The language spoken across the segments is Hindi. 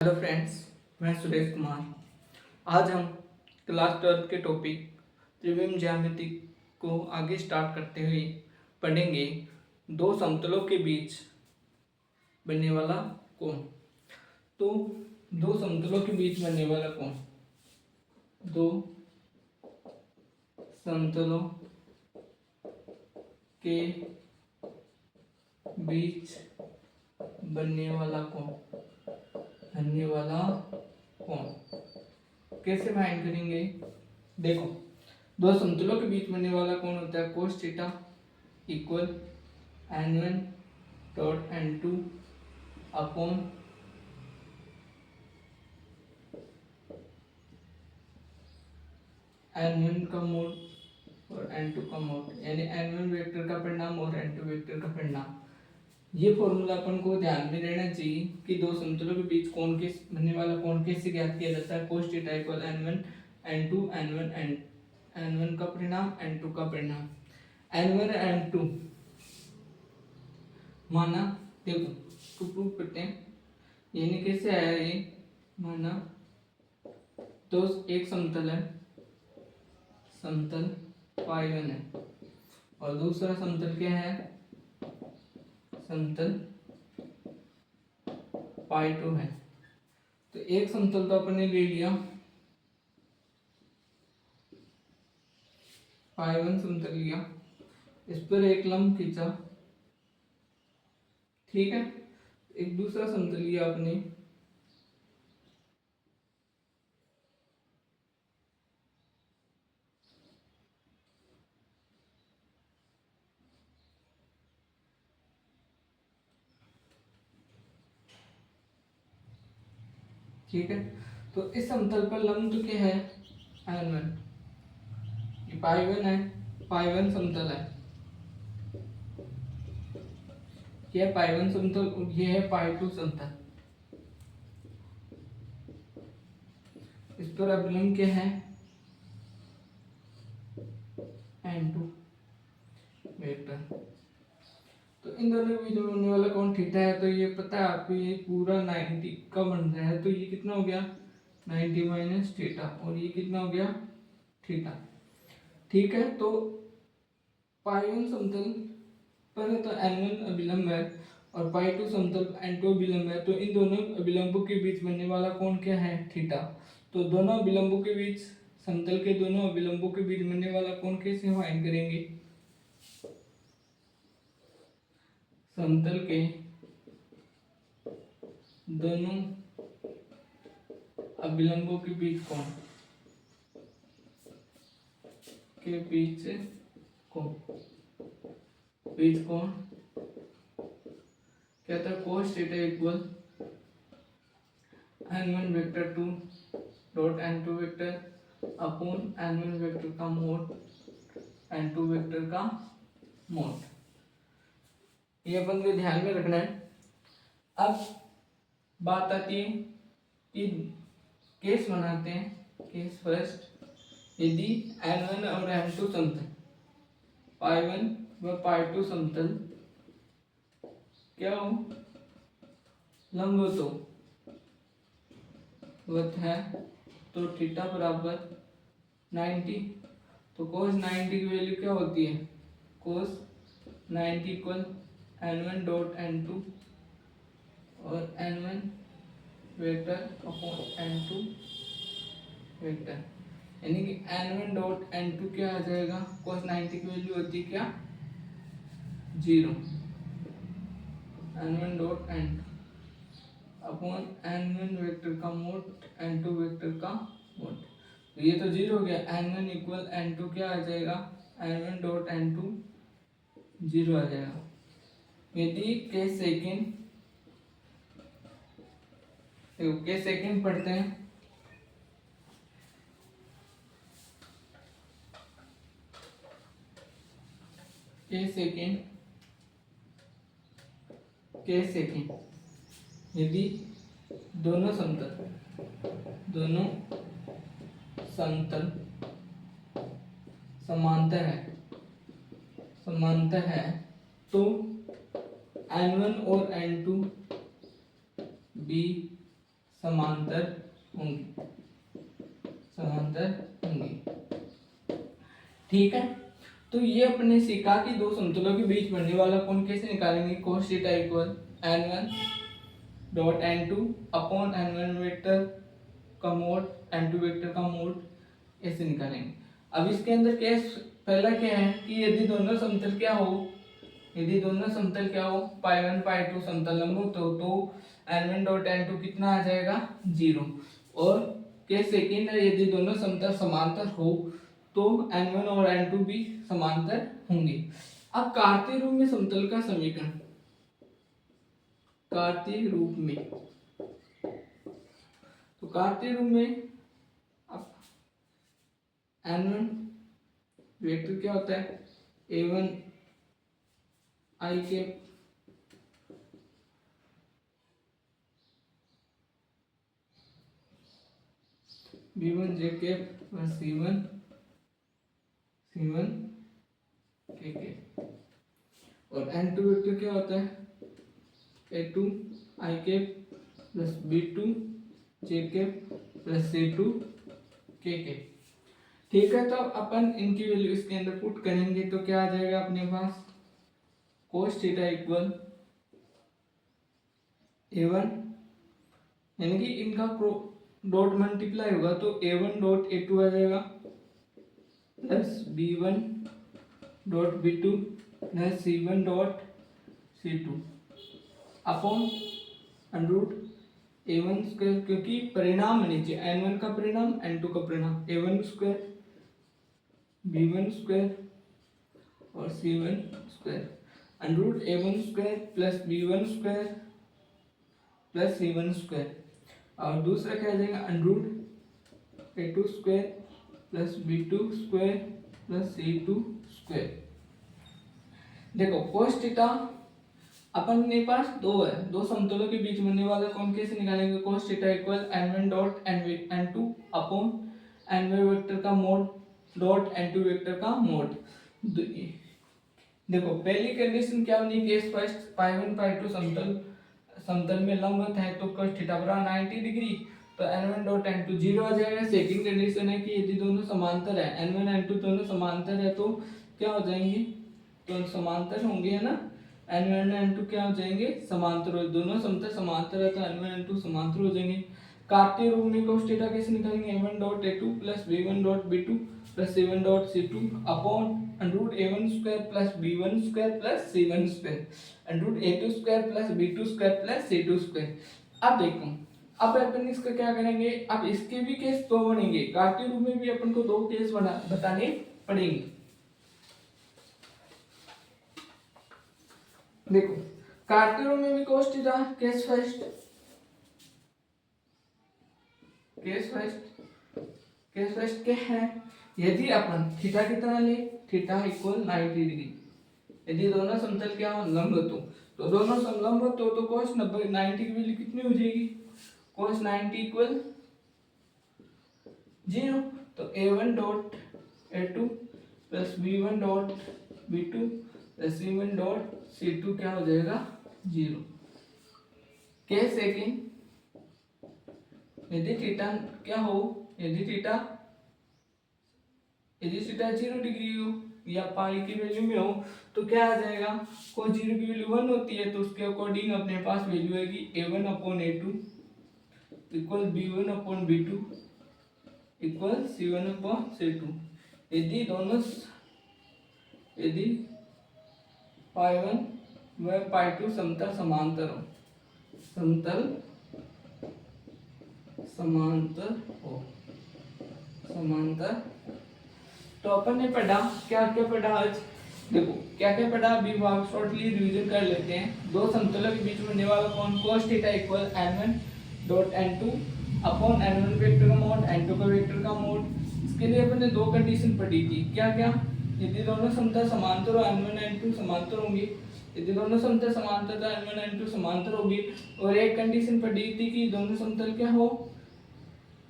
हेलो फ्रेंड्स, मैं सुरेश कुमार। आज हम क्लास 12 के टॉपिक त्रिविम ज्यामिति को आगे स्टार्ट करते हुए पढ़ेंगे दो समतलों के बीच बनने वाला कोण। तो दो समतलों के बीच बनने वाला कोण, दो समतलों के बीच बनने वाला कोण कैसे फाइंड करेंगे। देखो, दो समतलों के बीच बनने वाला कोण होता है cos theta equal n1 dot n2 upon n1 का मोड और n2 का मोड, यानी n1 वेक्टर का परिणाम और n2 वेक्टर का परिणाम। ये फॉर्मूला अपन को ध्यान में रहना चाहिए कि दो समतलों के बीच कोण के बनने वाला कोण कैसे ज्ञात किया जाता है। cos theta equal n1 n2 n1 का परिणाम n2 का परिणाम। n1 n2 माना, देखो तो प्रूव करते हैं, यानी कैसे आया ये। माना तो एक समतल है, समतल y1 है और दूसरा समतल क्या है, समतल y2 है। तो एक समतल तो अपने ले लिया, y1 समतल लिया, इस पर एक लंब खींचा, ठीक है। एक दूसरा समतल लिया आपने, ठीक है। तो इस समतल पर लंब तो क्या है, n1, ये y1 है, y1 समतल है, ये y1 समतल और ये है y2 समतल। इस पर अभिलंब क्या है, n2 वेक्टर। तो इन दोनों के बीच में बनने वाला कोण थीटा है। तो ये पता है आपको, ये पूरा 90 का बन रहा है। तो ये कितना हो गया, 90 माइनस थीटा, और ये कितना हो गया, थीटा, ठीक है। तो पाई1 समतल पर है तो n1 अभिलंब है और पाई2 समतल n2 अभिलंब है। तो इन दोनों अभिलंबों के बीच बनने वाला कोण क्या है, थीटा। तो दोनों अभिलंबों के बीच, समतल के दोनों अभिलंबों के बीच बनने वाला कोण कैसे फाइंड करेंगे। समतल के दोनों अभिलंबों के बीच कोण के बीच कोण क्या था, cos theta equal n1 vector 2 dot n2 vector upon n1 vector का मोड n2 वेक्टर का मोड। ये अपन को ध्यान में रखना है। अब बात आती है कि केस बनाते हैं, केस फर्स्ट। यदि n1 और n2 समतल, y1 व y2 समतल क्या हो, लंबवत है, तो थीटा बराबर 90। तो cos 90 की वैल्यू क्या होती है, cos 90 equal n1 dot n2 और n1 vector upon n2 vector, यानी कि n1 डॉट n2 क्या आ जाएगा, cos 90 की वैल्यू होती है क्या, 0, n1 dot n2 upon n1 vector का मोड n2 वेक्टर का मोड। तो ये तो 0 हो गया, n1 इक्वल n2 क्या आ जाएगा, n1 डॉट n2 0 आ जाएगा। यदि केस सेकेंड, देखो केस सेकेंड पढ़ते हैं। केस सेकेंड, यदि दोनों समतल समांतर है तो n1 और n2 भी समांतर होंगी, समांतर होंगी। ठीक है, तो ये अपने सीखा कि दो समतलों के बीच बनने वाला कोण कैसे निकालेंगे। cos theta equal n1 dot n2 upon n1 vector का मोड n2 वेक्टर का मोड ऐसे निकालेंगे। अब इसके अंदर केस पहला क्या है कि यदि दोनों समतल क्या हो, यदि दोनों समतल क्या हो, π1 π2 समतल लंबवत हो तो n1 डॉट n2 कितना आ जाएगा 0। और केस सेकंड है यदि दोनों समतल समांतर हो तो n1 और n2 भी समांतर होंगे। अब कार्तीय रूप में समतल का समीकरण, कार्तीय रूप में, तो कार्तीय रूप में अब n1 वेक्टर क्या होता है a1 i के b1 j के प्लस c1 k के, और n2 वेक्टर क्या होता है a2 i के प्लस b2 j के प्लस c2 k के। ठीक है, तो अपन इनकी वैल्यू इसके अंदर पुट करेंगे तो क्या आ जाएगा अपने पास cos थीटा इक्वल a1, यानी कि इनका डॉट मल्टीप्लाई होगा तो a1 डॉट a2 आ जाएगा plus b1 dot b2 plus c1 dot c2 upon under root a1 square, क्योंकि परिणाम है नीचे n1 का परिणाम n2 का परिणाम, a1 स्क्वायर b1 स्क्वायर और c1 square under root a1 square plus b1 square plus c1 square, और दूसरा क्या आ जाएगा under root a2 square plus b2 square plus c2 square. देखो cos थीटा अपन के पास दो है, दो समतलों के बीच बनने वाला कोण कैसे निकालेंगे। cos theta equal n1 dot n2 upon n1 vector का मोड डॉट n2 वेक्टर का मोड। देखो पहली कंडीशन क्या होनी, केस फर्स्ट π1 π2 समतल में लंबवत है तो cos थीटा बराबर 90 डिग्री, तो n1 डॉट n2 0 आ जाएगा। सेकंड कंडीशन है कि यदि दोनों समांतर है, n1 n2 दोनों समांतर है तो क्या हो जाएंगे, तो समांतर होंगे है ना, n1 n2 क्या हो जाएंगे समांतर, हो दोनों समतल समांतर है तो n1 n2 समांतर हो जाएंगे। कार्तीय रूप में cos थीटा कैसे निकालेंगे, a1 dot a2 plus b1 dot b2 plus c1 dot c2 upon under root a1 square plus b1 square plus c1 square under root a2 square plus b2 square plus c2 square. अब देखो अब अपन इसका क्या करेंगे, अब इसके भी केस दो बनेंगे, कार्तीय रूप में भी अपन को दो केस बताने पड़ेंगे। देखो कार्तीय रूप में भी cos थीटा केस फर्स्ट क्या है, यदि अपन थीटा कितना ले, थीटा इक्वल 90 डिग्री, यदि दोनों समतल क्या हो लंबवत हो, तो दोनों समलंबवत हो तो cos 90 की वैल्यू कितनी हो जाएगी, cos 90 इक्वल 0, तो a1 dot a2 plus b1 dot b2 plus c1 dot c2 क्या हो जाएगा 0। केस सेकंड यदि थीटा क्या हो, यदि थीटा 0 डिग्री हो या पाई की वैल्यू में हो तो क्या आ जाएगा, cos 0 की वैल्यू 1 होती है तो उसके अकॉर्डिंग अपने पास वैल्यू आएगी a1 upon a2 equal b1 upon b2 equal c1 upon c2। यदि दोनों यदि π1 व π2 समतल समांतर हो, समतल समांतर हो, समांतर, तो अपन ने पढ़ा क्या क्या पढ़ा आज, देखो क्या क्या पढ़ा अभी आप शॉर्टली रिवीजन कर लेते हैं। दो समतलों के बीच में बनने वाला कोण cos theta equal n1 dot n2 upon n1 vector का मोड n2 का वेक्टर का मोड। इसके लिए अपन ने दो कंडीशन पढ़ी थी, क्या क्या, यदि दोनों समतल समांतर हो n1 n2 समांतर होंगे, यदि दोनों समतल समांतर तो n1 n2 समांतर होगी, और एक कंडीशन पढ़ी थी कि दोनों समतल क्या हो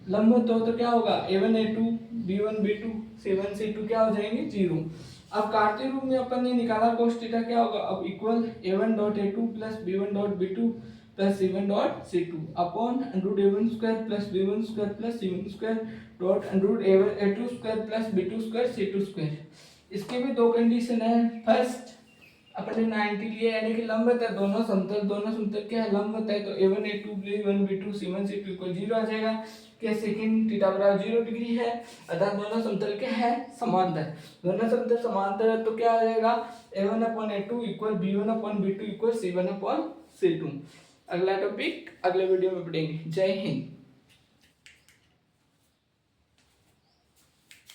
लंबवत हो तो क्या होगा a1 a2 b1 b2 c1 c2 क्या हो जाएंगे 0। अब कार्तीय रूप में अपन ने निकाला cos थीटा क्या होगा, अब equal a1 dot a2 plus b1 dot b2 plus C1 dot C2 upon under A1 square plus B1 square plus C1 square dot under A2 square plus B2 square C2 square. इसके भी दो कंडीशन है। फर्स्ट अपने 90 लिए यानी कि लंबवत है दोनों समतल क्या है लंबवत है, तो A1 A2 B1 B2 C1 C2 को 0 आ जाएगा। क्या सेकंड थीटा बराबर 0 डिग्री है, अर्थात दोनों समतल क्या है समांतर। दोनों समतल समांतर है तो क्या आ जाएगा A1 upon A2 equal B1 upon B2 equal C1 upon C2। अगला टॉपिक अगले वीडियो में पढ़ेंगे। जय हिंद।